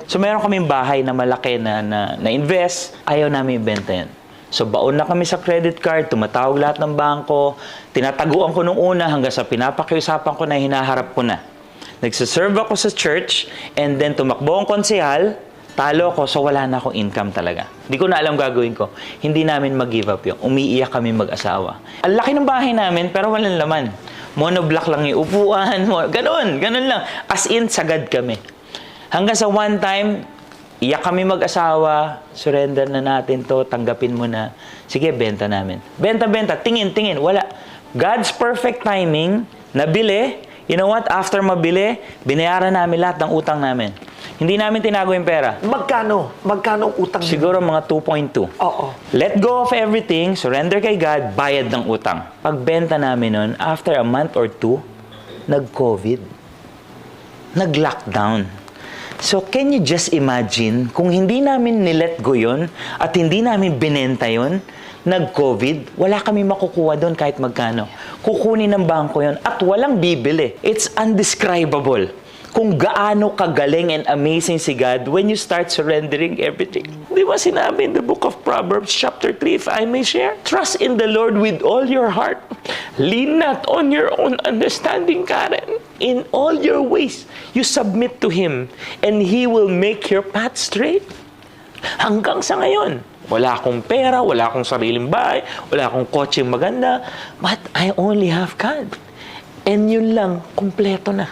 So meron kaming bahay na malaki na invest, ayaw namin ibenta yan. So baon na kami sa credit card, tumatawag lahat ng bangko, tinataguan ko nung una hanggang sa pinapakiusapan ko na hinaharap ko na. Nagsiserve ako sa church, and then tumakbo ang konsehal, talo ko, so wala na akong income talaga. Hindi ko na alam gagawin ko. Hindi namin mag-give up yung umiiyak kami mag-asawa. Ang laki ng bahay namin, pero walang laman. Monoblock lang yung upuan, ganun lang. As in, sagad kami. Hanggang sa one time, iyak kami mag-asawa, surrender na natin to, tanggapin mo na. Sige, benta namin. Benta, tingin, wala. God's perfect timing, nabili. You know what? After mabili, binayaran namin lahat ng utang namin. Hindi namin tinago yung pera. Magkano? Magkano ang utang? Siguro mga 2.2. Oo. Let go of everything, surrender kay God, bayad ng utang. Pagbenta namin nun, after a month or two, nag-COVID. Nag-lockdown. So, can you just imagine, kung hindi namin nilet go yun, at hindi namin binenta yun, nag-COVID, wala kami makukuha doon kahit magkano. Kukunin ng bangko yun at walang bibili. It's undescribable kung gaano kagaling and amazing si God when you start surrendering everything. Di ba sinabi in the book of Proverbs chapter 3, if I may share? Trust in the Lord with all your heart. Lean not on your own understanding, Karen. In all your ways, you submit to Him and He will make your path straight. Hanggang sa ngayon, wala akong pera, wala akong sariling bahay, wala akong kotseng maganda, but I only have God. And yun lang, kumpleto na.